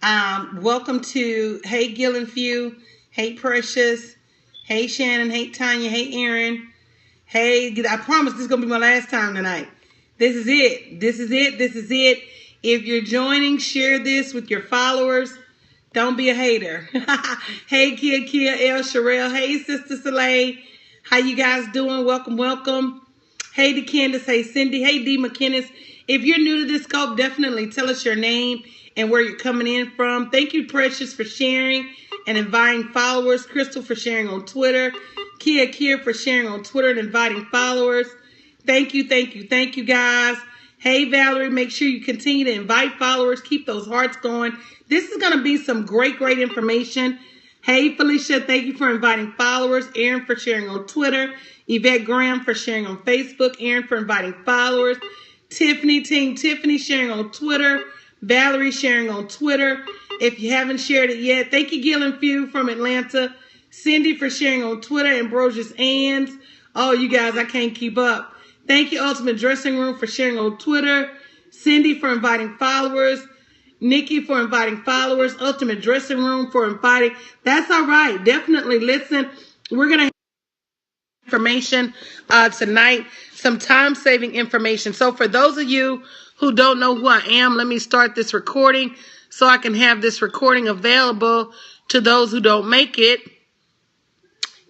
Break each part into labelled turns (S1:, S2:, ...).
S1: Welcome to Hey Gil and Few. Hey Precious. Hey Shannon. Hey Tanya. Hey Aaron. Hey, I promise this is going to be my last time tonight. This is it. This is it. This is it. If you're joining, share this with your followers. Don't be a hater. Hey Kia, El Sherelle. Hey Sister Soleil. How you guys doing? Welcome, welcome. Hey to Candace. Hey Cindy. Hey D McKinnis. If you're new to this scope, definitely tell us your name and where you're coming in from. Thank you, Precious, for sharing and inviting followers. Crystal for sharing on Twitter. Kia for sharing on Twitter and inviting followers. Thank you, guys. Hey, Valerie, make sure you continue to invite followers. Keep those hearts going. This is going to be some great information. Hey, Felicia, thank you for inviting followers. Aaron for sharing on Twitter. Yvette Graham for sharing on Facebook. Aaron for inviting followers. Tiffany, Team Tiffany sharing on Twitter. Valerie sharing on Twitter. If you haven't shared it yet, thank you, Gil and Few from Atlanta. Cindy for sharing on Twitter. Ambrosius Ands. Oh, you guys, I can't keep up. Thank you, Ultimate Dressing Room, for sharing on Twitter. Cindy for inviting followers. Nikki for inviting followers. Ultimate Dressing Room for inviting. That's all right. Definitely listen. We're going to have information tonight. Some time-saving information. So for those of you who don't know who I am, let me start this recording so I can have this recording available to those who don't make it.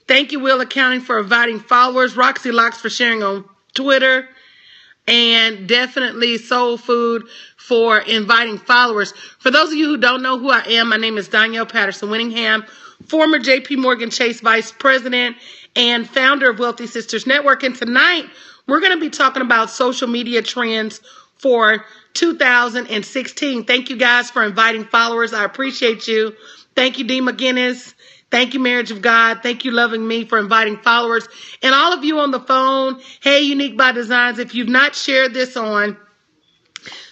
S1: Thank you, Will Accounting, for inviting followers. Roxy Locks for sharing on Twitter. And definitely Soul Food for inviting followers. For those of you who don't know who I am, my name is Danielle Patterson Winningham, former JP Morgan Chase Vice President and founder of Wealthy Sisters Network. And tonight, we're going to be talking about social media trends for 2016. Thank you guys for inviting followers. I appreciate you. Thank you, Dee McGinnis. Thank you, Marriage of God. Thank you, Loving Me, for inviting followers. And all of you on the phone, hey, Unique by Designs, if you've not shared this on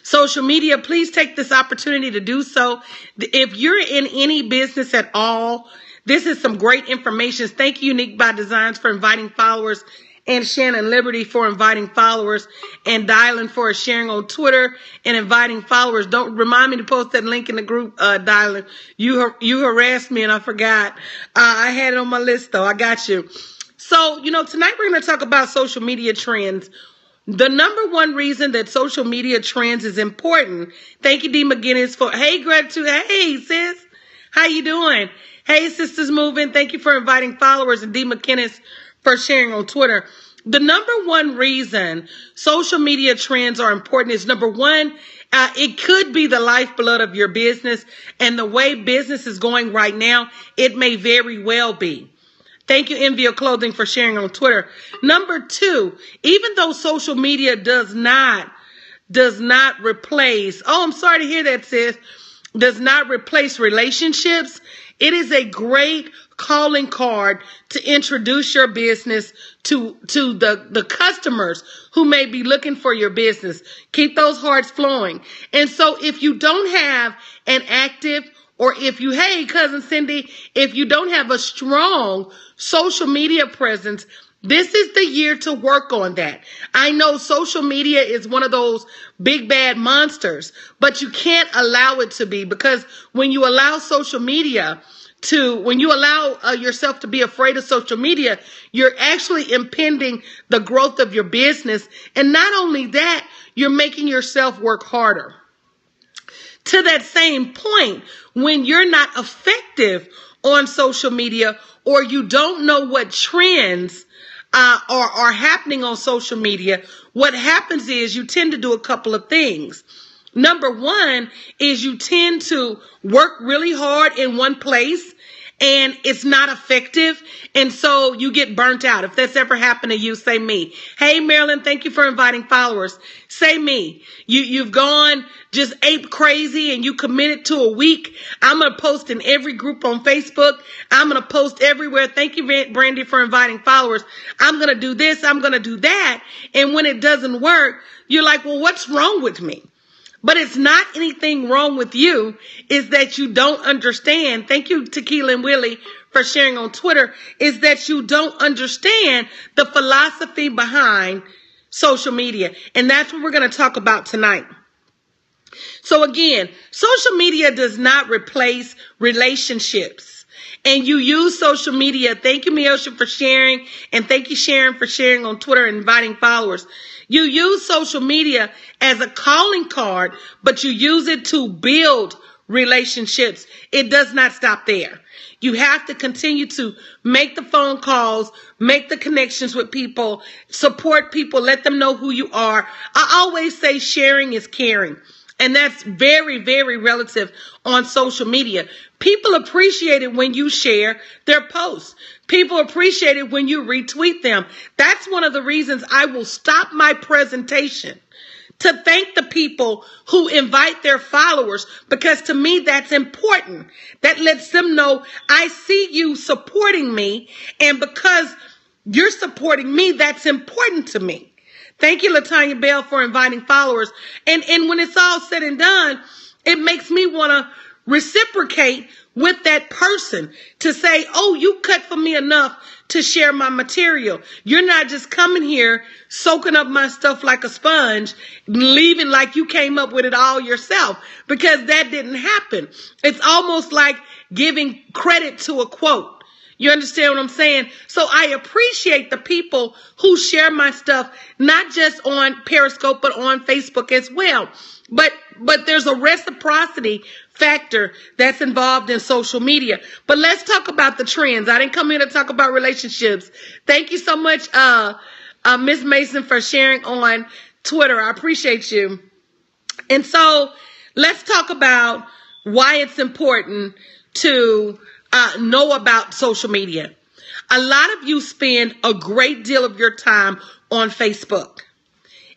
S1: social media, please take this opportunity to do so. If you're in any business at all, this is some great information. Thank you, Unique by Designs, for inviting followers, and Shannon Liberty for inviting followers, and Dylan for sharing on Twitter and inviting followers. Don't remind me to post that link in the group, Dylan. You harassed me and I forgot. I had it on my list though. I got you. So, tonight we're going to talk about social media trends. The number one reason that social media trends is important. Thank you, Dee McGinnis, for, hey, gratitude. Hey, sis. How you doing? Hey, Sisters Moving. Thank you for inviting followers, and Dee McGinnis for sharing on Twitter. The number one reason social media trends are important is, number one, it could be the lifeblood of your business, and the way business is going right now, it may very well be. Thank you, Envio Clothing, for sharing on Twitter. Number two, even though social media does not replace, I'm sorry to hear that, sis, does not replace relationships, it is a great calling card to introduce your business to the customers who may be looking for your business. Keep those hearts flowing. And so if you don't have an active, or hey, Cousin Cindy, if you don't have a strong social media presence, this is the year to work on that. I know social media is one of those big bad monsters, but you can't allow it to be, because when you allow social media when you allow yourself to be afraid of social media, you're actually impeding the growth of your business. And not only that, you're making yourself work harder. To that same point, when you're not effective on social media, or you don't know what trends are happening on social media, what happens is you tend to do a couple of things. Number one is you tend to work really hard in one place, and it's not effective, and so you get burnt out. If that's ever happened to you, say me. Hey, Marilyn, thank you for inviting followers. Say me. You've gone just ape crazy, and you committed to a week. I'm going to post in every group on Facebook. I'm going to post everywhere. Thank you, Brandy, for inviting followers. I'm going to do this. I'm going to do that. And when it doesn't work, you're like, well, what's wrong with me? But it's not anything wrong with you. Is that you don't understand. Thank you, Tequila and Willie, for sharing on Twitter. Is that you don't understand the philosophy behind social media. And that's what we're going to talk about tonight. So again, social media does not replace relationships. And you use social media. Thank you, Miosha, for sharing. And thank you, Sharon, for sharing on Twitter and inviting followers. You use social media as a calling card, but you use it to build relationships. It does not stop there. You have to continue to make the phone calls, make the connections with people, support people, let them know who you are. I always say sharing is caring. And that's very, very relative on social media. People appreciate it when you share their posts. People appreciate it when you retweet them. That's one of the reasons I will stop my presentation to thank the people who invite their followers, because to me that's important. That lets them know I see you supporting me, and because you're supporting me, that's important to me. Thank you, LaTanya Bell, for inviting followers. And when it's all said and done, it makes me want to reciprocate with that person to say, oh, you cut for me enough to share my material. You're not just coming here, soaking up my stuff like a sponge, leaving like you came up with it all yourself, because that didn't happen. It's almost like giving credit to a quote. You understand what I'm saying? So I appreciate the people who share my stuff, not just on Periscope, but on Facebook as well. But there's a reciprocity factor that's involved in social media. But let's talk about the trends. I didn't come here to talk about relationships. Thank you so much, Miss Mason, for sharing on Twitter. I appreciate you. And so let's talk about why it's important to know about social media. A lot of you spend a great deal of your time on Facebook.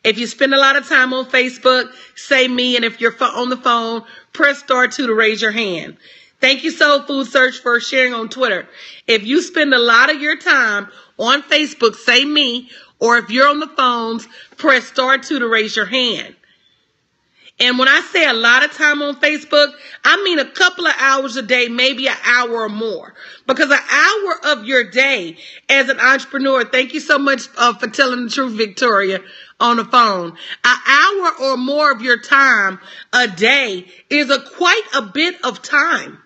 S1: If you spend a lot of time on Facebook, say me, and if you're on the phone, press *2 to raise your hand. Thank you, Soul Food Search, for sharing on Twitter. If you spend a lot of your time on Facebook, say me, or if you're on the phones, press *2 to raise your hand. And when I say a lot of time on Facebook, I mean a couple of hours a day, maybe an hour or more. Because an hour of your day as an entrepreneur, thank you so much for telling the truth, Victoria, on the phone. An hour or more of your time a day is quite a bit of time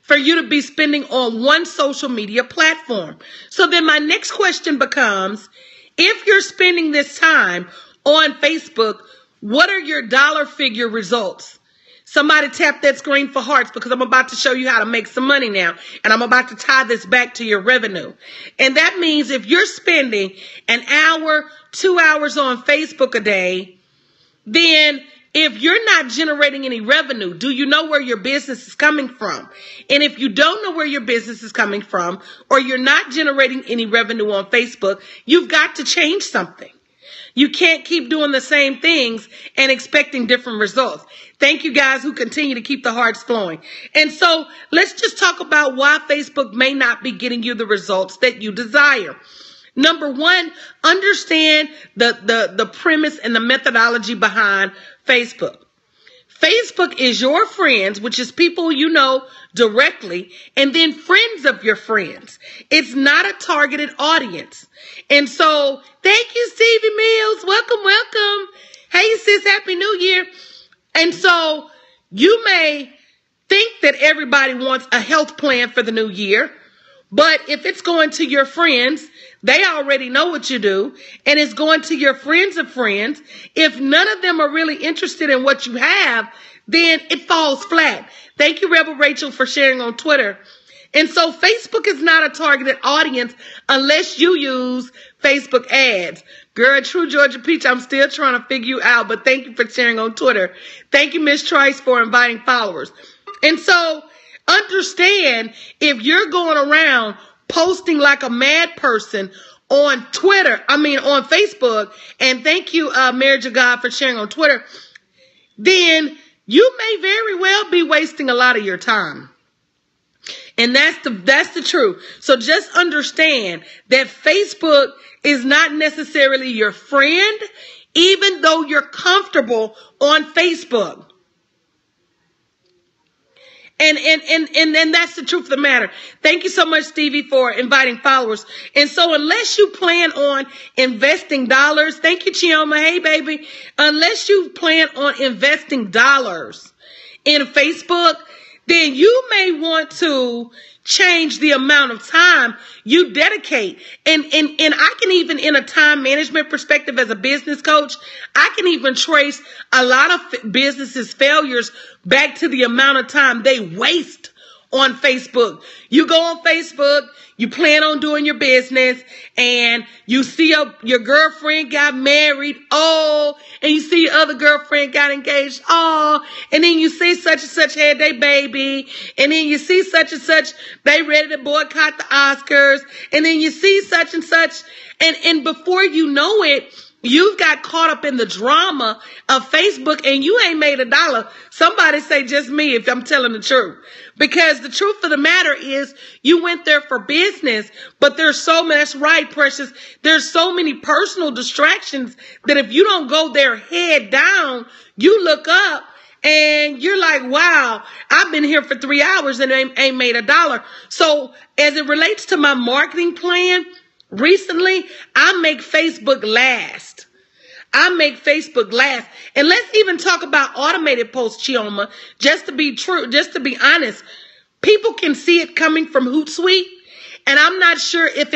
S1: for you to be spending on one social media platform. So then my next question becomes, if you're spending this time on Facebook, what are your dollar figure results? Somebody tap that screen for hearts, because I'm about to show you how to make some money now. And I'm about to tie this back to your revenue. And that means if you're spending an hour, 2 hours on Facebook a day, then if you're not generating any revenue, do you know where your business is coming from? And if you don't know where your business is coming from, or you're not generating any revenue on Facebook, you've got to change something. You can't keep doing the same things and expecting different results. Thank you guys who continue to keep the hearts flowing. And so let's just talk about why Facebook may not be getting you the results that you desire. Number one, understand the premise and the methodology behind Facebook. Facebook is your friends, which is people you know directly, and then friends of your friends. It's not a targeted audience. And so, thank you, Stevie Mills. Welcome, welcome. Hey, sis, Happy New Year. And so, you may think that everybody wants a health plan for the new year, but if it's going to your friends, they already know what you do, and it's going to your friends of friends. If none of them are really interested in what you have, then it falls flat. Thank you, Rebel Rachel, for sharing on Twitter. And so Facebook is not a targeted audience unless you use Facebook ads. Girl, True Georgia Peach, I'm still trying to figure you out, but thank you for sharing on Twitter. Thank you, Miss Trice, for inviting followers. And so understand, if you're going around posting like a mad person on on Facebook, and thank you, Marriage of God, for sharing on Twitter, then you may very well be wasting a lot of your time. And that's the truth. So just understand that Facebook is not necessarily your friend, even though you're comfortable on Facebook. And that's the truth of the matter. Thank you so much, Stevie, for inviting followers. And so unless you plan on investing dollars, thank you, Chioma. Hey, baby. Unless you plan on investing dollars in Facebook, then you may want to change the amount of time you dedicate. And I can even, in a time management perspective as a business coach, I can even trace a lot of businesses' failures back to the amount of time they waste on Facebook. You go on Facebook, you plan on doing your business, and you see your girlfriend got married, oh, and you see your other girlfriend got engaged, oh, and then you see such and such had their baby, and then you see such and such, they ready to boycott the Oscars, and then you see such and such, and before you know it, you've got caught up in the drama of Facebook and you ain't made $1. Somebody say just me if I'm telling the truth. Because the truth of the matter is you went there for business, but there's so much, that's right, Precious. There's so many personal distractions that if you don't go there head down, you look up and you're like, wow, I've been here for 3 hours and ain't made $1. So as it relates to my marketing plan, recently, I make Facebook last. I make Facebook last. And let's even talk about automated posts, Chioma. Just to be true, just to be honest, people can see it coming from Hootsuite. And I'm not sure if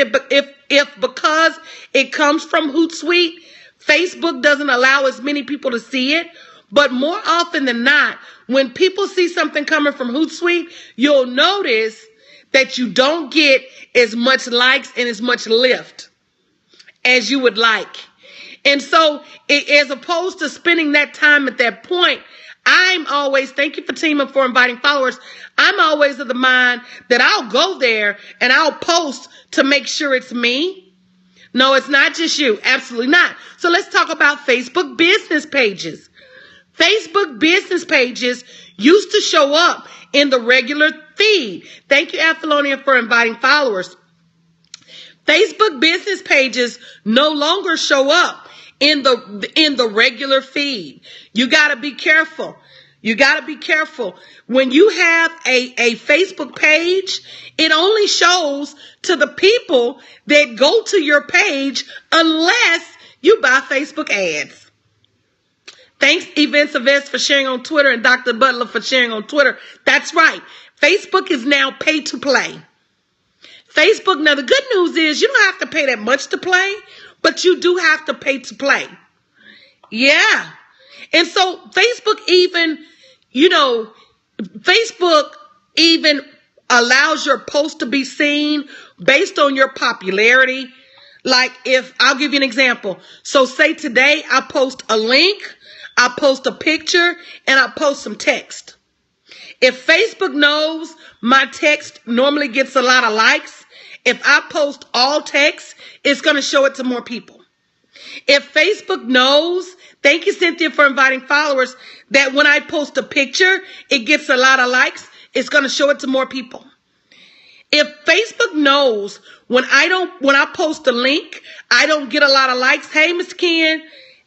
S1: because it comes from Hootsuite, Facebook doesn't allow as many people to see it. But more often than not, when people see something coming from Hootsuite, you'll notice that you don't get as much likes and as much lift as you would like. And so as opposed to spending that time at that point, I'm always, thank you Fatima for inviting followers. I'm always of the mind that I'll go there and I'll post to make sure it's me. No, it's not just you. Absolutely not. So let's talk about Facebook business pages. Facebook business pages used to show up in the regular feed. Thank you, Apollonia, for inviting followers. Facebook business pages no longer show up in the regular feed. You got to be careful. You got to be careful. When you have a Facebook page, it only shows to the people that go to your page unless you buy Facebook ads. Thanks, Events Events, for sharing on Twitter, and Dr. Butler for sharing on Twitter. That's right. Facebook is now pay to play. Facebook, now the good news is you don't have to pay that much to play, but you do have to pay to play. Yeah. And so Facebook even, Facebook even allows your post to be seen based on your popularity. Like I'll give you an example. So say today I post a link, I post a picture, and I post some text. If Facebook knows my text normally gets a lot of likes, if I post all text, it's going to show it to more people. If Facebook knows, thank you, Cynthia, for inviting followers, that when I post a picture, it gets a lot of likes, it's going to show it to more people. If Facebook knows when I post a link, I don't get a lot of likes, hey, Mr. Ken,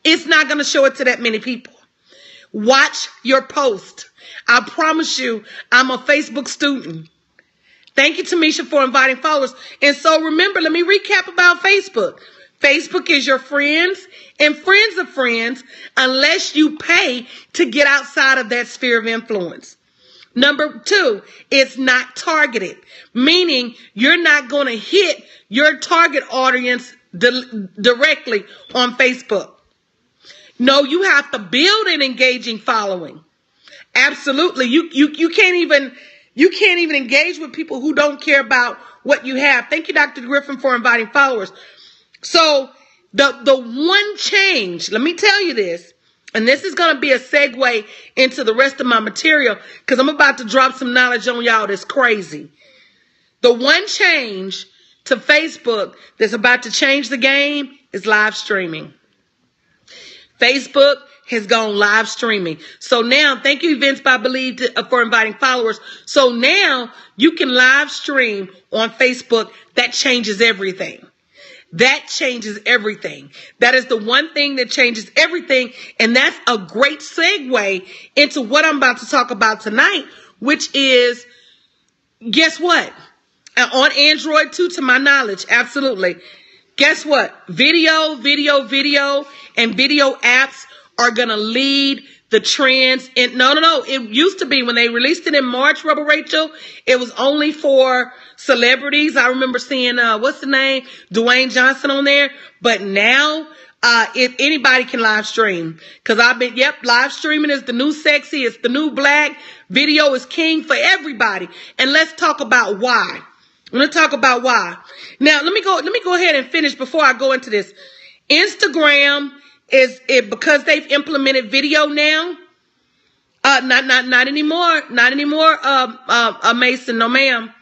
S1: it's not going to show it to that many people. Watch your post. I promise you, I'm a Facebook student. Thank you, Tamisha, for inviting followers. And so remember, let me recap about Facebook. Facebook is your friends and friends of friends unless you pay to get outside of that sphere of influence. Number 2, it's not targeted, meaning you're not going to hit your target audience directly on Facebook. No, you have to build an engaging following. Absolutely. You can't even engage with people who don't care about what you have. Thank you, Dr. Griffin, for inviting followers. So the one change, let me tell you this, and this is going to be a segue into the rest of my material because I'm about to drop some knowledge on y'all that's crazy. The one change to Facebook that's about to change the game is live streaming. Facebook has gone live streaming. So now, thank you, Events by Believe, for inviting followers. So now you can live stream on Facebook. That changes everything. That changes everything. That is the one thing that changes everything. And that's a great segue into what I'm about to talk about tonight, which is, guess what? On Android too, to my knowledge, absolutely. Guess what? Video, and video apps are going to lead the trends. And no. It used to be when they released it in March, Rubber Rachel, it was only for celebrities. I remember seeing, what's the name? Dwayne Johnson on there. But now, if anybody can live stream, because live streaming is the new sexy. It's the new black. Video is king for everybody. And let's talk about why. I'm going to talk about why. Now, let me go ahead and finish before I go into this. Instagram is it because they've implemented video now. Not anymore. Not anymore. Mason, no ma'am.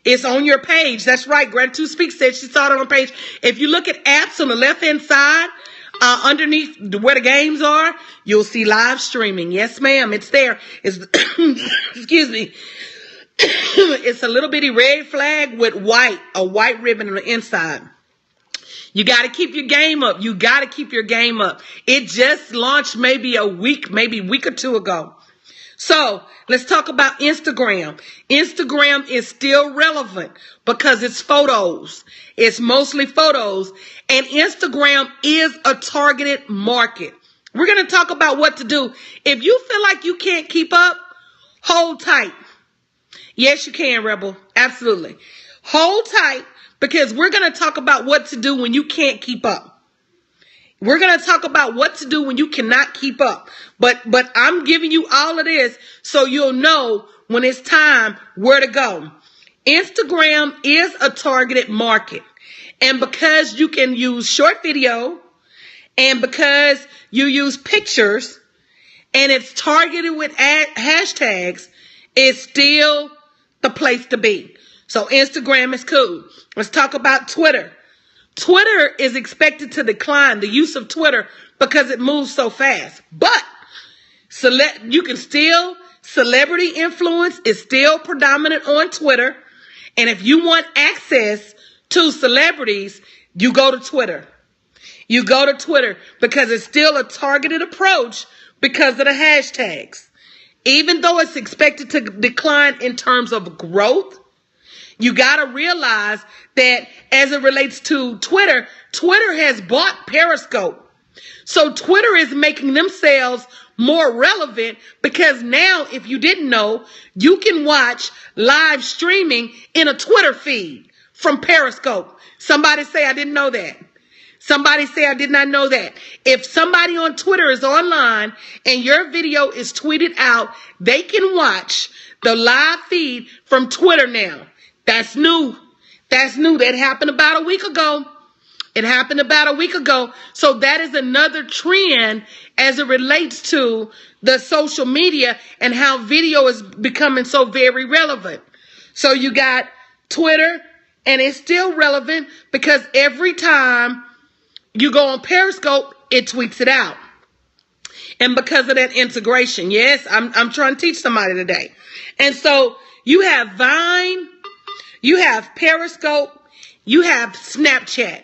S1: It's on your page. That's right. Gratitude Speaks said she saw it on her page. If you look at apps on the left-hand side, underneath where the games are, you'll see live streaming. Yes, ma'am. It's there. It's, excuse me. It's a little bitty red flag with a white ribbon on the inside. You got to keep your game up. You got to keep your game up. It just launched maybe a week or two ago. So let's talk about Instagram. Instagram is still relevant because it's photos. It's mostly photos. And Instagram is a targeted market. We're going to talk about what to do. If you feel like you can't keep up, hold tight. Yes, you can, Rebel. Absolutely. Hold tight because we're going to talk about what to do when you can't keep up. We're going to talk about what to do when you cannot keep up. But I'm giving you all of this so you'll know when it's time where to go. Instagram is a targeted market. And because you can use short video and because you use pictures and it's targeted with hashtags, it's still the place to be. So Instagram is cool. Let's talk about Twitter. Twitter is expected to decline, the use of Twitter, because it moves so fast. But celebrity influence is still predominant on Twitter. And if you want access to celebrities, you go to Twitter. You go to Twitter because it's still a targeted approach because of the hashtags. Even though it's expected to decline in terms of growth, you got to realize that as it relates to Twitter, Twitter has bought Periscope. So Twitter is making themselves more relevant because now, if you didn't know, you can watch live streaming in a Twitter feed from Periscope. Somebody say, I didn't know that. Somebody say, I did not know that. If somebody on Twitter is online and your video is tweeted out, they can watch the live feed from Twitter now. That's new. That's new. That happened about a week ago. It happened about a week ago. So that is another trend as it relates to the social media and how video is becoming so very relevant. So you got Twitter, and it's still relevant because every time you go on Periscope, it tweets it out. And because of that integration, yes, I'm trying to teach somebody today. And so you have Vine, you have Periscope, you have Snapchat,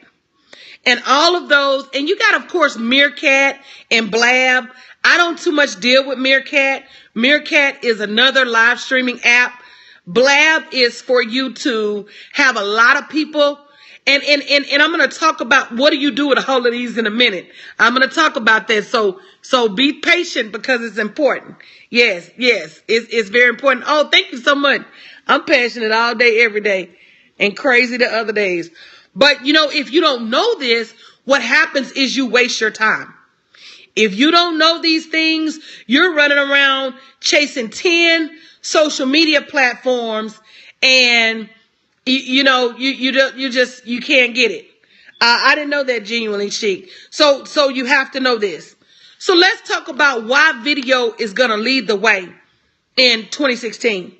S1: and all of those. And you got, of course, Meerkat and Blab. I don't too much deal with Meerkat. Meerkat is another live streaming app. Blab is for you to have a lot of people. And I'm going to talk about what do you do with all of these in a minute. I'm going to talk about that. So be patient because it's important. Yes, it's very important. Oh, thank you so much. I'm passionate all day, every day, and crazy the other days. But, if you don't know this, what happens is you waste your time. If you don't know these things, you're running around chasing 10 social media platforms and you can't get it. I didn't know that, Genuinely Chic. So you have to know this. So let's talk about why video is going to lead the way in 2016.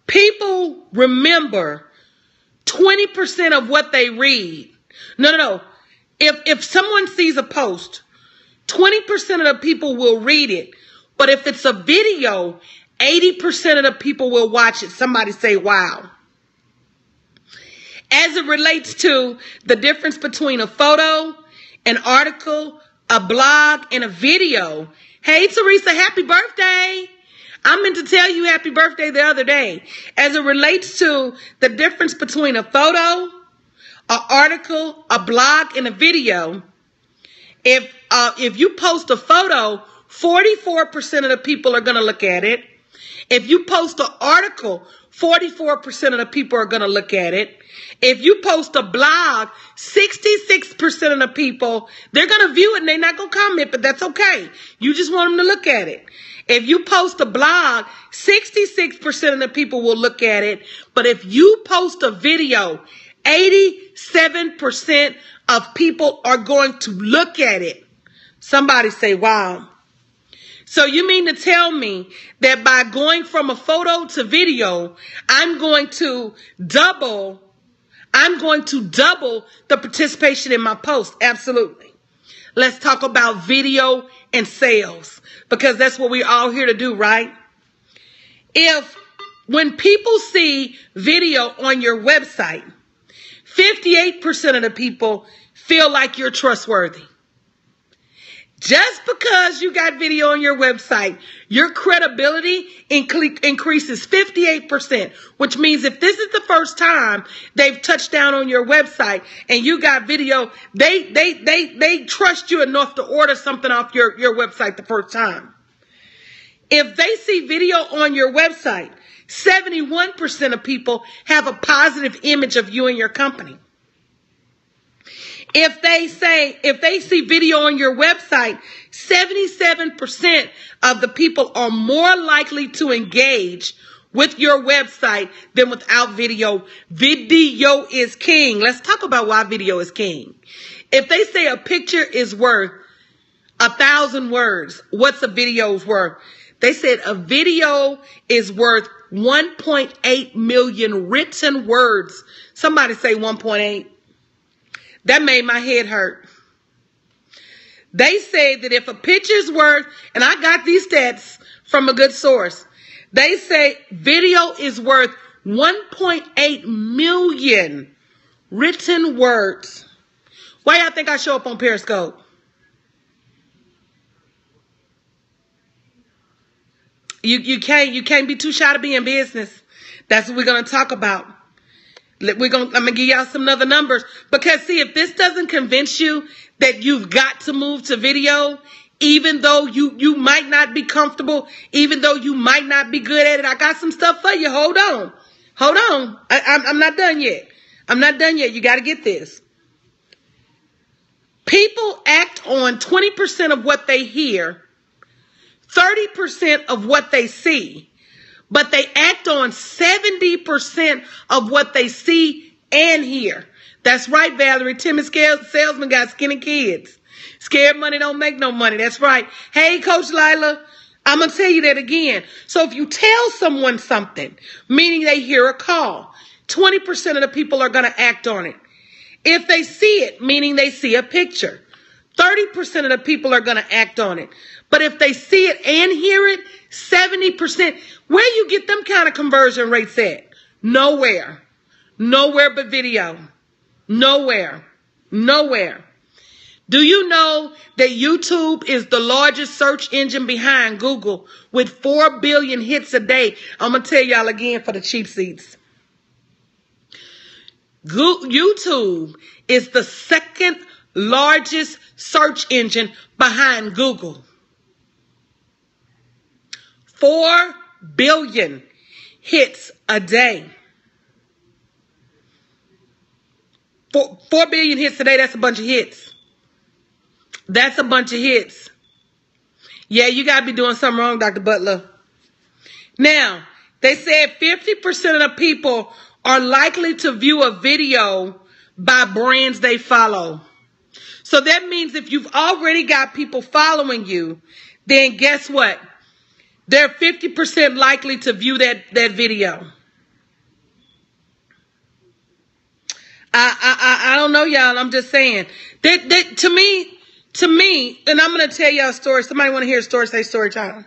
S1: People remember 20% of what they read. No. If someone sees a post, 20% of the people will read it. But if it's a video, 80% of the people will watch it. Somebody say, wow. As it relates to the difference between a photo, an article, a blog, and a video. Hey, Teresa, happy birthday. I meant to tell you happy birthday the other day as it relates to the difference between a photo, an article, a blog, and a video. If you post a photo, 44% of the people are going to look at it. If you post an article, 44% of the people are going to look at it. If you post a blog, 66% of the people, they're going to view it and they're not going to comment, but that's okay. You just want them to look at it. If you post a blog, 66% of the people will look at it. But if you post a video, 87% of people are going to look at it. Somebody say, wow. So you mean to tell me that by going from a photo to video, I'm going to double the participation in my post? Absolutely. Let's talk about video and sales, because that's what we're all here to do, right? When people see video on your website, 58% of the people feel like you're trustworthy. Just because you got video on your website, your credibility increases 58%, which means if this is the first time they've touched down on your website and you got video, they trust you enough to order something off your website the first time. If they see video on your website, 71% of people have a positive image of you and your company. If they see video on your website, 77% of the people are more likely to engage with your website than without video. Video is king. Let's talk about why video is king. If they say a picture is worth 1,000 words, what's a video's worth? They said a video is worth 1.8 million written words. Somebody say 1.8. That made my head hurt. They say that if a picture's worth, and I got these stats from a good source, they say video is worth 1.8 million written words. Why y'all think I show up on Periscope? You can't be too shy to be in business. That's what we're going to talk about. I'm going to give y'all some other numbers. Because, see, if this doesn't convince you that you've got to move to video, even though you might not be comfortable, even though you might not be good at it, I got some stuff for you. Hold on. I'm not done yet. You got to get this. People act on 20% of what they hear, 30% of what they see. But they act on 70% of what they see and hear. That's right, Valerie. Timid salesman got skinny kids. Scared money don't make no money. That's right. Hey, Coach Lila, I'm going to tell you that again. So if you tell someone something, meaning they hear a call, 20% of the people are going to act on it. If they see it, meaning they see a picture, 30% of the people are going to act on it. But if they see it and hear it, 70%. Where you get them kind of conversion rates at? Nowhere. Nowhere but video. Nowhere. Do you know that YouTube is the largest search engine behind Google with 4 billion hits a day? I'm going to tell y'all again for the cheap seats. YouTube is the second largest search engine behind Google. 4 billion hits a day. 4 billion hits a day, that's a bunch of hits. That's a bunch of hits. Yeah, you got to be doing something wrong, Dr. Butler. Now, they said 50% of the people are likely to view a video by brands they follow. So that means if you've already got people following you, then guess what? They're 50% likely to view that video. I don't know, y'all. I'm just saying. That to me, and I'm going to tell y'all a story. Somebody want to hear a story, say story time.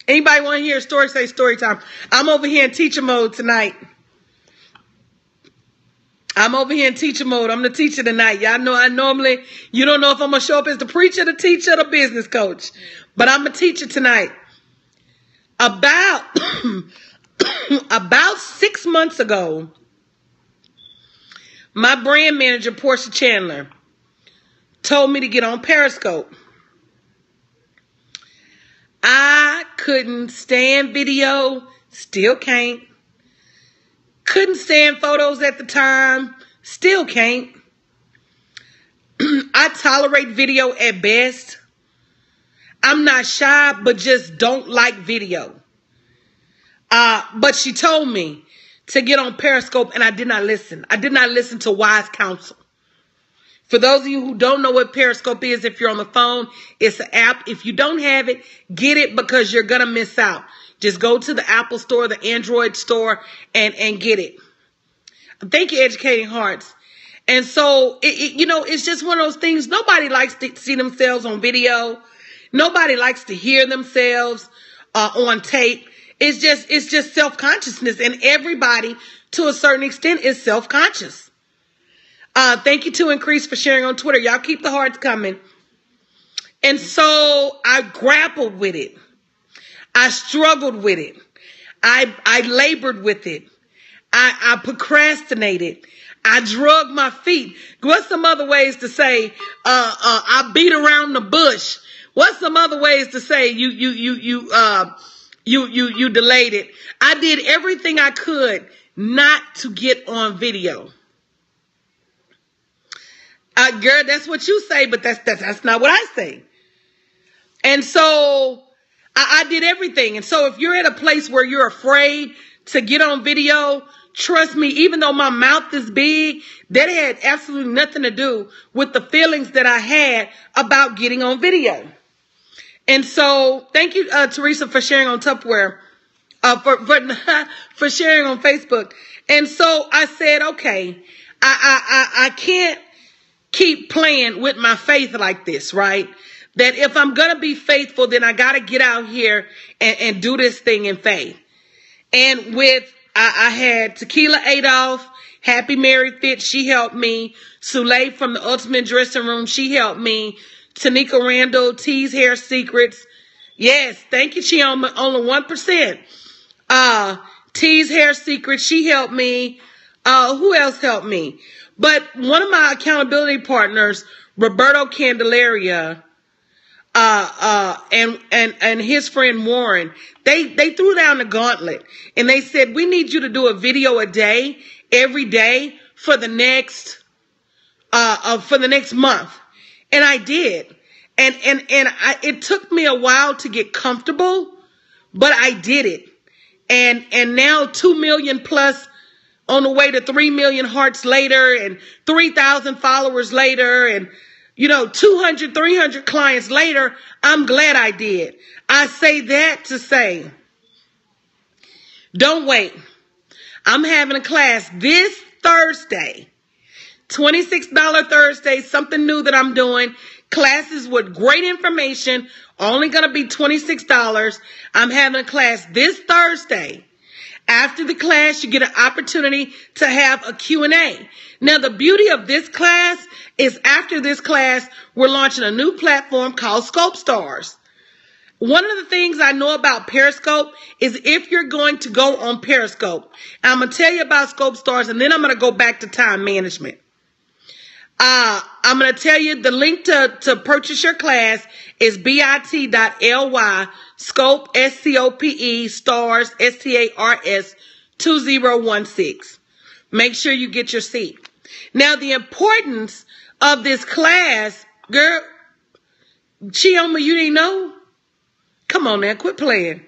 S1: Anybody want to hear a story, say story time. I'm over here in teacher mode tonight. I'm the teacher tonight. Y'all know you don't know if I'm going to show up as the preacher, the teacher, the business coach. But I'm a teacher tonight. About about 6 months ago, my brand manager, Portia Chandler, told me to get on Periscope. I couldn't stand video, still can't. Couldn't stand photos at the time, still can't. I tolerate video at best. I'm not shy, but just don't like video. But she told me to get on Periscope, and I did not listen. I did not listen to wise counsel. For those of you who don't know what Periscope is, if you're on the phone, it's an app. If you don't have it, get it, because you're going to miss out. Just go to the Apple store, the Android store, and get it. Thank you, Educating Hearts. And so, it's just one of those things. Nobody likes to see themselves on video. Nobody likes to hear themselves on tape. It's just self-consciousness. And everybody, to a certain extent, is self-conscious. Thank you to Increase for sharing on Twitter. Y'all keep the hearts coming. And so I grappled with it. I struggled with it. I labored with it. I procrastinated. I drug my feet. What's some other ways to say I beat around the bush? What's some other ways to say you delayed it? I did everything I could not to get on video. Girl, that's what you say, but that's not what I say. And so I did everything. And so if you're at a place where you're afraid to get on video, trust me, even though my mouth is big, that had absolutely nothing to do with the feelings that I had about getting on video. And so thank you, Teresa, for sharing on Tupperware, for sharing on Facebook. And so I said, okay, I can't keep playing with my faith like this, right? That if I'm going to be faithful, then I got to get out here and do this thing in faith. And I had Tequila Adolph, Happy Mary Fit, she helped me. Soleil from the Ultimate Dressing Room, she helped me. Tanika Randall, T's Hair Secrets. Yes, thank you, she on the 1%. T's Hair Secrets, she helped me. Who else helped me? But one of my accountability partners, Roberto Candelaria, and his friend Warren, they threw down the gauntlet and they said, we need you to do a video a day, every day for the next month. And I did. And it took me a while to get comfortable, but I did it. And now 2 million plus, on the way to 3 million hearts later, and 3,000 followers later, and 200, 300 clients later, I'm glad I did. I say that to say, don't wait. I'm having a class this Thursday, $26 Thursday, something new that I'm doing. Classes with great information, only going to be $26. I'm having a class this Thursday. After the class, you get an opportunity to have a Q&A. Now, the beauty of this class is after this class, we're launching a new platform called Scope Stars. One of the things I know about Periscope is if you're going to go on Periscope, I'm going to tell you about Scope Stars, and then I'm going to go back to time management. I'm going to tell you the link to purchase your class is bit.ly scope, SCOPE, stars, STARS 2016. Make sure you get your seat. Now, the importance of this class, girl, Chioma, you didn't know? Come on now, quit playing.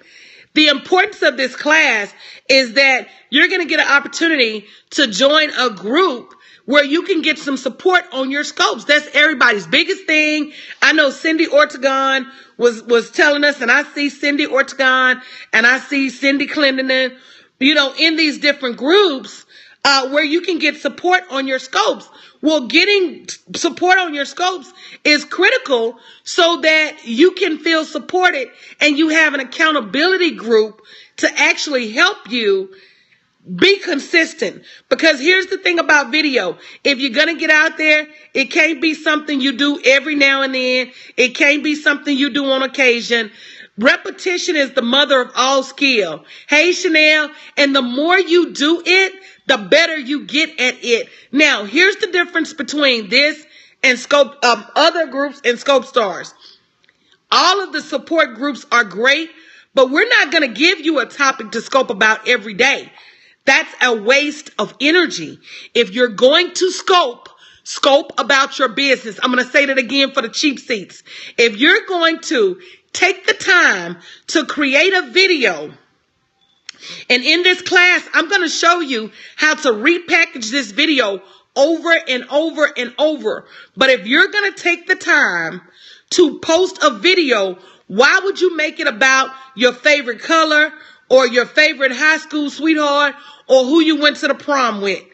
S1: The importance of this class is that you're going to get an opportunity to join a group where you can get some support on your scopes. That's everybody's biggest thing. I know Cindy Ortegon was telling us, and I see Cindy Ortegon and I see Cindy Clendenin, in these different groups where you can get support on your scopes. Well, getting support on your scopes is critical so that you can feel supported and you have an accountability group to actually help you be consistent. Because here's the thing about video. If you're going to get out there, it can't be something you do every now and then. It can't be something you do on occasion. Repetition is the mother of all skill. Hey, Chanel. And the more you do it, the better you get at it. Now, here's the difference between this and Scope, other groups and Scope Stars. All of the support groups are great, but we're not going to give you a topic to scope about every day. That's a waste of energy. If you're going to scope about your business. I'm going to say that again for the cheap seats. If you're going to take the time to create a video, and in this class, I'm going to show you how to repackage this video over and over and over. But if you're going to take the time to post a video, why would you make it about your favorite color or your favorite high school sweetheart or who you went to the prom with?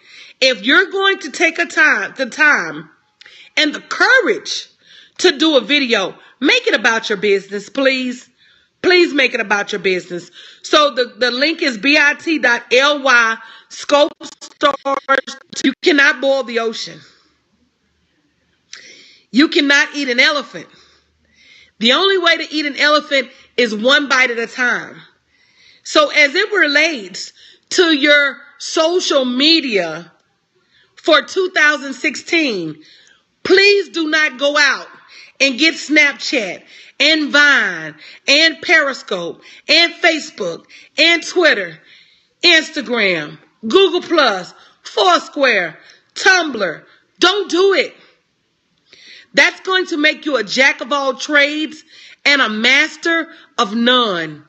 S1: If you're going to take the time and the courage to do a video, make it about your business, please. Please make it about your business. So the link is bit.ly Scope Stars. You cannot boil the ocean. You cannot eat an elephant. The only way to eat an elephant is one bite at a time. So as it relates to your social media for 2016, please do not go out and get Snapchat and Vine and Periscope and Facebook and Twitter, Instagram, Google Plus, Foursquare, Tumblr. Don't do it. That's going to make you a jack of all trades and a master of none.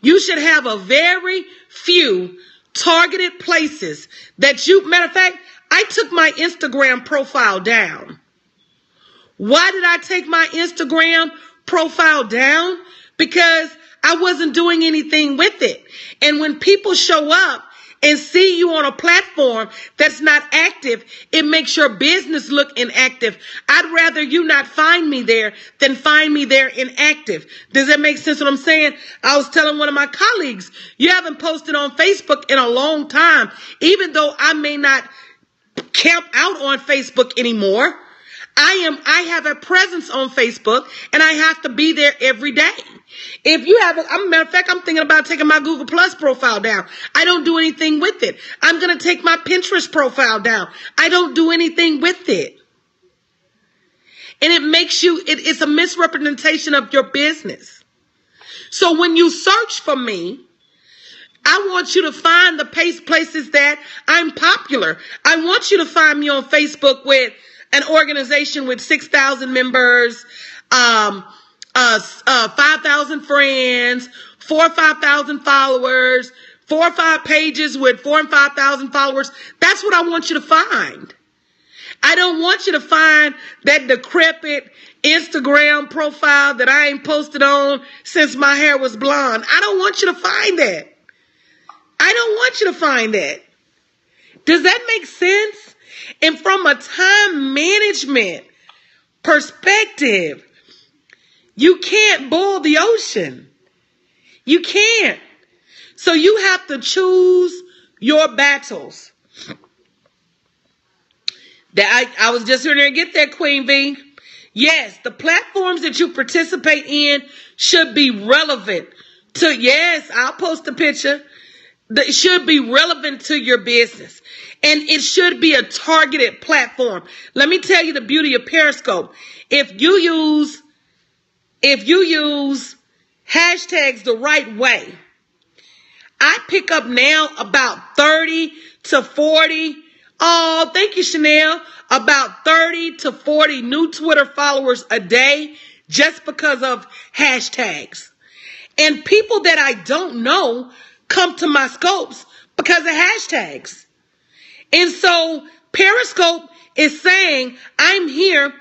S1: You should have a very few targeted places that you, matter of fact, I took my Instagram profile down. Why did I take my Instagram profile down? Because I wasn't doing anything with it. And when people show up and see you on a platform that's not active, it makes your business look inactive. I'd rather you not find me there than find me there inactive. Does that make sense what I'm saying? I was telling one of my colleagues, you haven't posted on Facebook in a long time, even though I may not camp out on Facebook anymore. I have a presence on Facebook and I have to be there every day. If you have, matter of fact, I'm thinking about taking my Google Plus profile down. I don't do anything with it. I'm going to take my Pinterest profile down. I don't do anything with it. And it makes you, it's a misrepresentation of your business. So when you search for me, I want you to find the places that I'm popular. I want you to find me on Facebook with an organization with 6,000 members, 5,000 friends, 4,000 or 5,000 followers, 4 or 5 pages with 4,000 and 5,000 followers. That's what I want you to find. I don't want you to find that decrepit Instagram profile that I ain't posted on since my hair was blonde. I don't want you to find that. I don't want you to find that. Does that make sense? And from a time management perspective, you can't boil the ocean. You can't. So you have to choose your battles. I was just going to get that, Queen V. Yes, the platforms that you participate in should be relevant to, yes, I'll post a picture. That should be relevant to your business. And it should be a targeted platform. Let me tell you the beauty of Periscope. If you use hashtags the right way, I pick up now about 30 to 40. Oh, thank you, Chanel. About 30 to 40 new Twitter followers a day just because of hashtags. And people that I don't know come to my scopes because of hashtags. And so Periscope is saying, I'm here,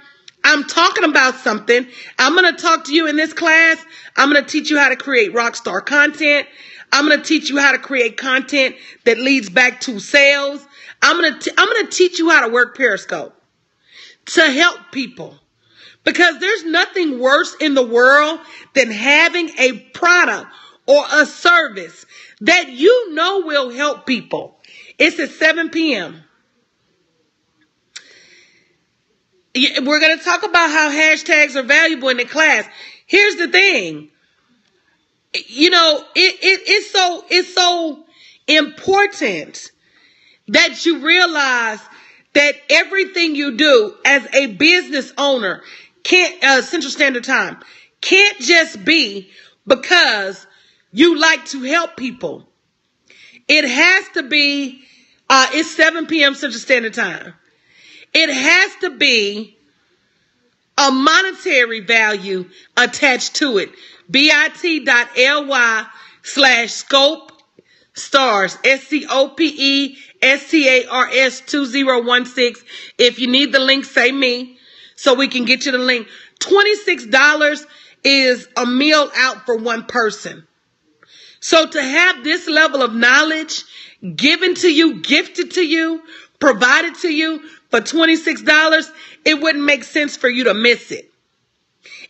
S1: I'm talking about something. I'm going to talk to you in this class. I'm going to teach you how to create rockstar content. I'm going to teach you how to create content that leads back to sales. I'm going to teach you how to work Periscope to help people. Because there's nothing worse in the world than having a product or a service that you know will help people. It's at 7 p.m. We're going to talk about how hashtags are valuable in the class. Here's the thing. You know, it's so important that you realize that everything you do as a business owner can't Central Standard Time can't just be because you like to help people. It has to be it's 7 p.m. Central Standard Time. It has to be a monetary value attached to it. bit.ly/scope stars SCOPESTARS 2016. If you need the link, say me so we can get you the link. $26 is a meal out for one person. So to have this level of knowledge given to you, gifted to you, provided to you for $26, it wouldn't make sense for you to miss it.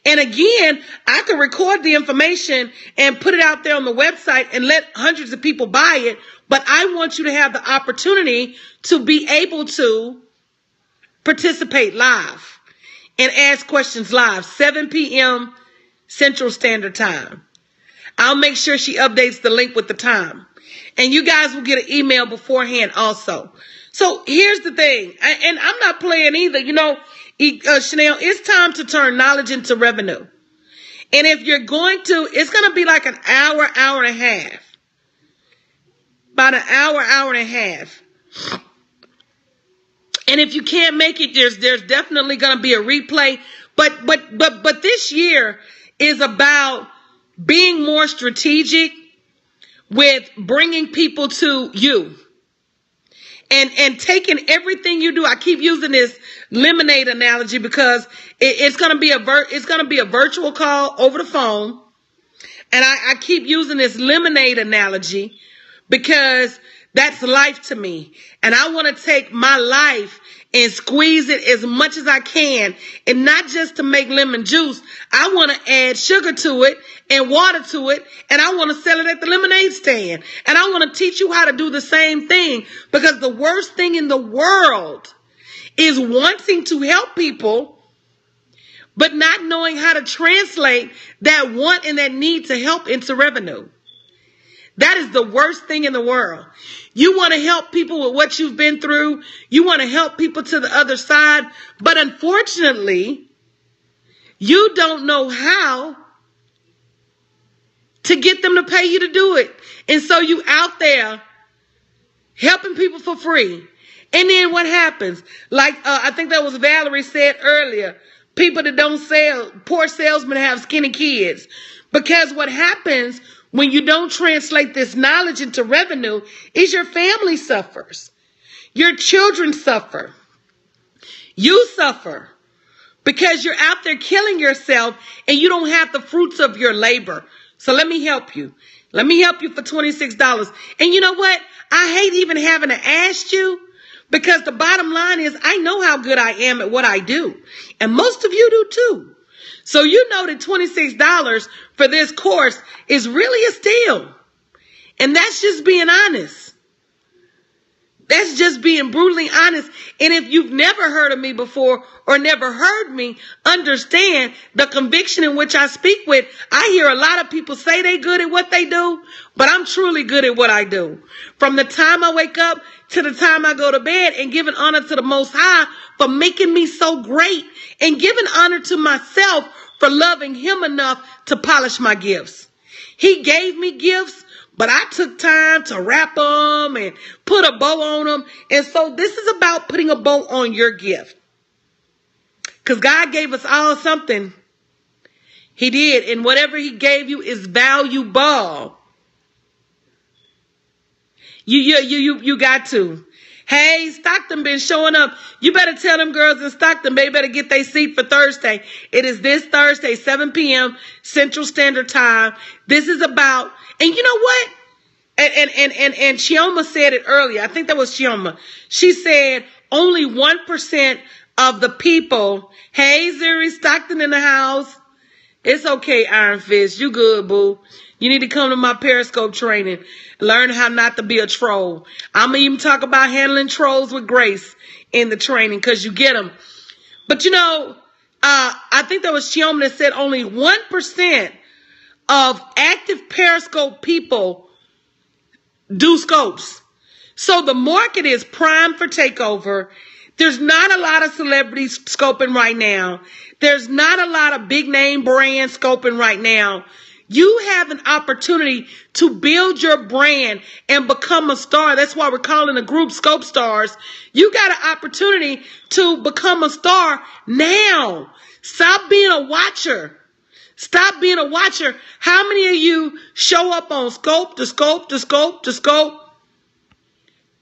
S1: And again, I could record the information and put it out there on the website and let hundreds of people buy it. But I want you to have the opportunity to be able to participate live and ask questions live, 7 p.m. Central Standard Time. I'll make sure she updates the link with the time. And you guys will get an email beforehand also. So here's the thing, and I'm not playing either. You know, Chanel, it's time to turn knowledge into revenue. And if you're going to, it's going to be like an hour, hour and a half. About an hour, hour and a half. And if you can't make it, there's definitely going to be a replay. But this year is about being more strategic with bringing people to you. And taking everything you do. I keep using this lemonade analogy because it's going to be a virtual call over the phone. And I keep using this lemonade analogy because that's life to me. And I want to take my life and squeeze it as much as I can. And not just to make lemon juice. I want to add sugar to it and water to it. And I want to sell it at the lemonade stand. And I want to teach you how to do the same thing. Because the worst thing in the world is wanting to help people, but not knowing how to translate that want and that need to help into revenue. That is the worst thing in the world. You want to help people with what you've been through. You want to help people to the other side. But unfortunately, you don't know how to get them to pay you to do it. And so you out there helping people for free. And then what happens? Like I think that was Valerie said earlier, people that don't sell, poor salesmen have skinny kids. Because what happens when you don't translate this knowledge into revenue is your family suffers. Your children suffer. You suffer because you're out there killing yourself and you don't have the fruits of your labor. So let me help you. Let me help you for $26. And you know what? I hate even having to ask you because the bottom line is I know how good I am at what I do. And most of you do too. So you know that $26 for this course is really a steal. And that's just being honest. That's just being brutally honest. And if you've never heard of me before or never heard me, understand the conviction in which I speak with. I hear a lot of people say they're good at what they do, but I'm truly good at what I do. From the time I wake up to the time I go to bed, and giving honor to the Most High for making me so great, and giving honor to myself for loving Him enough to polish my gifts. He gave me gifts, but I took time to wrap them and put a bow on them. And so this is about putting a bow on your gift. Because God gave us all something. He did. And whatever He gave you is valuable. You got to. Hey, Stockton been showing up. You better tell them girls in Stockton, they better get their seat for Thursday. It is this Thursday, 7 p.m. Central Standard Time. This is about, and you know what? And Chioma said it earlier. I think that was Chioma. She said only 1% of the people. Hey, Zuri Stockton in the house. It's okay, Iron Fist. You good, boo. You need to come to my Periscope training. Learn how not to be a troll. I'm going to even talk about handling trolls with grace in the training because you get them. But you know, I think that was Chioma that said only 1% of active Periscope people do scopes. So the market is primed for takeover. There's not a lot of celebrities scoping right now. There's not a lot of big name brands scoping right now. You have an opportunity to build your brand and become a star. That's why we're calling the group Scope Stars. You got an opportunity to become a star now. Stop being a watcher. Stop being a watcher. How many of you show up on Scope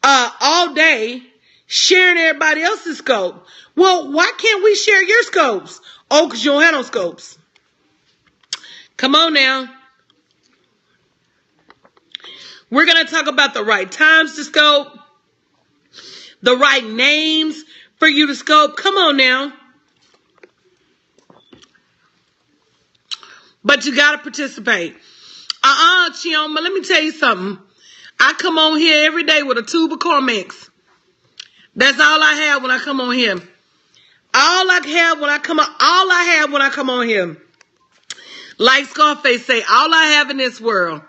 S1: all day sharing everybody else's scope? Well, why can't we share your scopes? Oh, because you don't have no scopes. Come on now. We're going to talk about the right times to scope, the right names for you to scope. Come on now. But you got to participate. Chioma, let me tell you something. I come on here every day with a tube of Carmex. That's all I have when I come on here. All I have when I come on here. Like Scarface say, all I have in this world,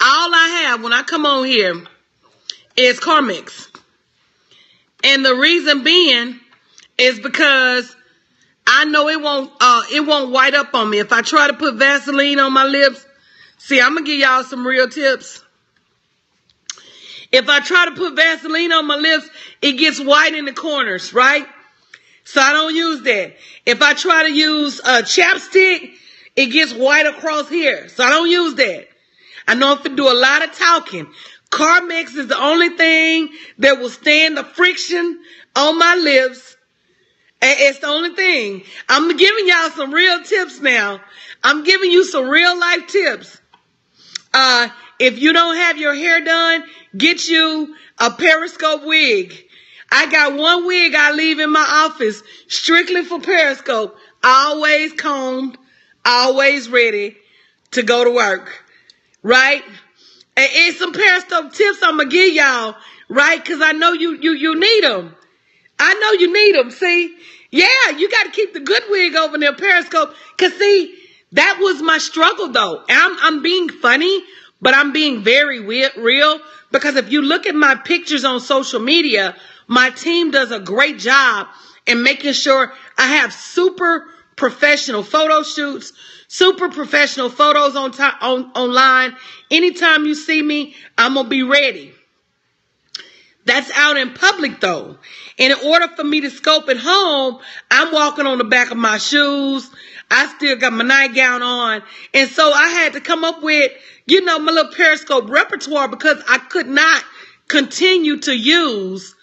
S1: all I have when I come on here is Carmex. And the reason being is because I know it won't white up on me. If I try to put Vaseline on my lips, see, I'm going to give y'all some real tips. If I try to put Vaseline on my lips, it gets white in the corners, right? So I don't use that. If I try to use chapstick, it gets white across here. So I don't use that. I know if I do a lot of talking. Carmex is the only thing that will stand the friction on my lips. And it's the only thing. I'm giving y'all some real tips now. I'm giving you some real life tips. If you don't have your hair done, get you a Periscope wig. I got one wig I leave in my office strictly for Periscope. Always combed, always ready to go to work. Right? And it's some Periscope tips I'm going to give y'all. Right? Because I know you need them. I know you need them. See? Yeah, you got to keep the good wig over there, Periscope. Because see, that was my struggle though. And I'm being funny, but I'm being very real. Because if you look at my pictures on social media, my team does a great job in making sure I have super professional photo shoots, super professional photos online. Anytime you see me, I'm going to be ready. That's out in public though. And in order for me to scope at home, I'm walking on the back of my shoes. I still got my nightgown on. And so I had to come up with, my little Periscope repertoire because I could not continue to use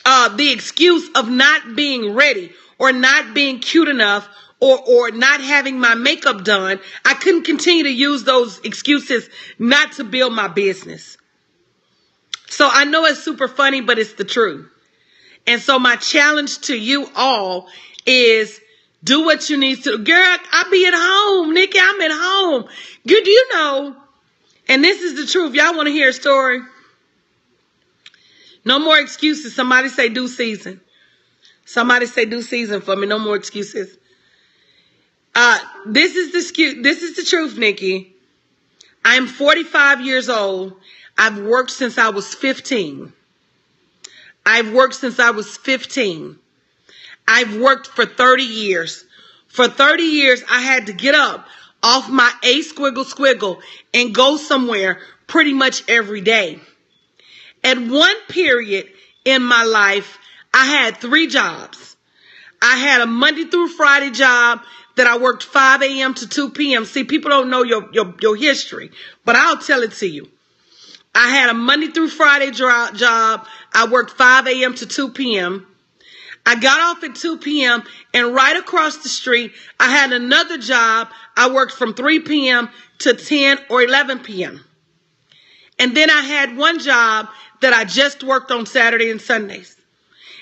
S1: the excuse of not being ready or not being cute enough or not having my makeup done. I couldn't continue to use those excuses not to build my business. So I know it's super funny, but it's the truth. And so my challenge to you all is do what you need to. Girl, I be at home. Nikki, I'm at home. Girl, do you know? And this is the truth. Y'all want to hear a story? No more excuses. Somebody say due season. Somebody say due season for me. No more excuses. This is the truth, Nikki. I'm 45 years old. I've worked since I was 15. I've worked since I was 15. I've worked for 30 years. For 30 years, I had to get up off my squiggle and go somewhere pretty much every day. At one period in my life, I had 3 jobs. I had a Monday through Friday job that I worked 5 a.m. to 2 p.m. See, people don't know your history, but I'll tell it to you. I had a Monday through Friday job. I worked 5 a.m. to 2 p.m. I got off at 2 p.m. and right across the street, I had another job. I worked from 3 p.m. to 10 or 11 p.m. And then I had one job that I just worked on Saturday and Sundays.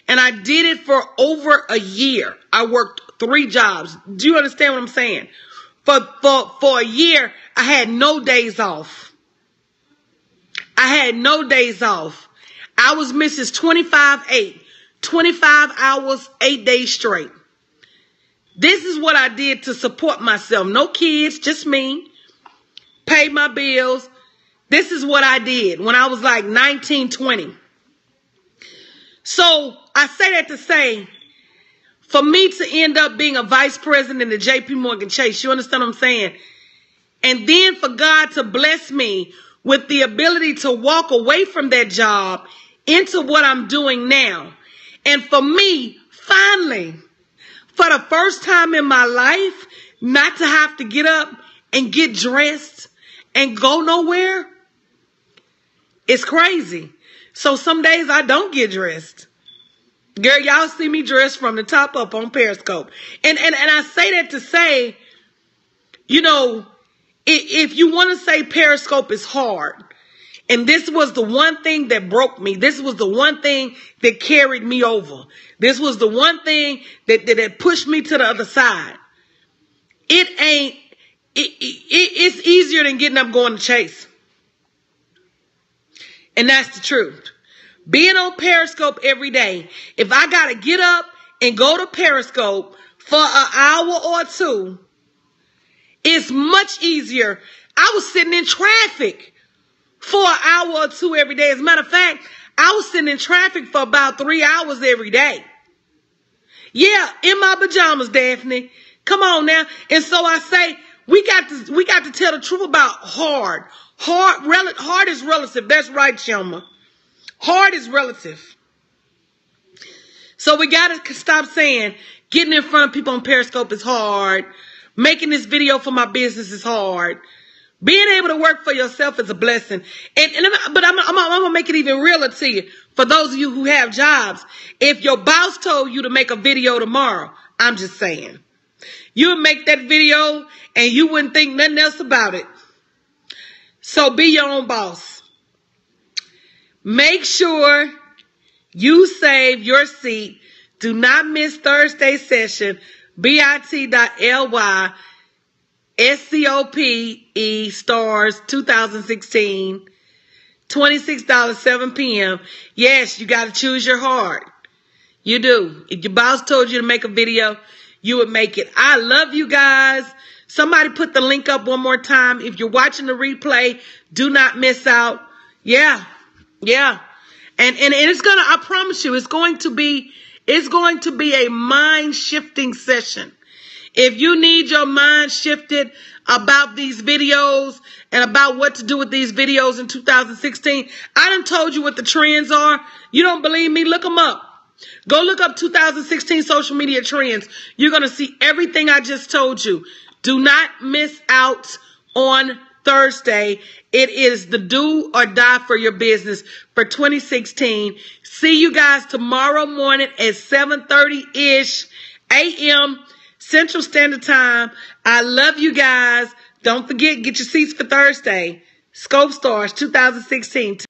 S1: And I did it for over a year. I worked 3 jobs. Do you understand what I'm saying? For a year, I had no days off. I had no days off. I was Mrs. 25/8, 25 hours, 8 days straight. This is what I did to support myself. No kids, just me. paid my bills. This is what I did when I was like 19, 20. So I say that to say, for me to end up being a vice president at JP Morgan Chase, you understand what I'm saying? And then for God to bless me with the ability to walk away from that job into what I'm doing now. And for me, finally, for the first time in my life, not to have to get up and get dressed and go nowhere. It's crazy. So some days I don't get dressed. Girl, y'all see me dressed from the top up on Periscope. And I say that to say, you know, if you want to say Periscope is hard, and this was the one thing that broke me. This was the one thing that carried me over. This was the one thing that pushed me to the other side. It's easier than getting up going to Chase. And that's the truth. Being on Periscope every day, if I got to get up and go to Periscope for an hour or two, it's much easier. I was sitting in traffic for an hour or two every day. As a matter of fact, I was sitting in traffic for about 3 hours every day. Yeah, in my pajamas, Daphne. Come on now. And so I say, we got to tell the truth about hard. Hard is relative. That's right, Shelma. Hard is relative. So we got to stop saying getting in front of people on Periscope is hard. Making this video for my business is hard. Being able to work for yourself is a blessing. But I'm going to make it even realer to you. For those of you who have jobs, if your boss told you to make a video tomorrow, I'm just saying, you would make that video and you wouldn't think nothing else about it. So be your own boss. Make sure you save your seat. Do not miss Thursday's session. bit.ly SCOPE stars 2016. $26, 7 p.m. Yes, you got to choose your heart. You do. If your boss told you to make a video, you would make it. I love you guys. Somebody put the link up one more time. If you're watching the replay, do not miss out. Yeah. And it's gonna, I promise you, it's going to be a mind-shifting session. If you need your mind shifted about these videos and about what to do with these videos in 2016, I done told you what the trends are. You don't believe me? Look them up. Go look up 2016 social media trends. You're going to see everything I just told you. Do not miss out on Thursday. It is the do or die for your business for 2016. See you guys tomorrow morning at 7:30-ish a.m. Central Standard Time. I love you guys. Don't forget, get your seats for Thursday. Scope Stars 2016.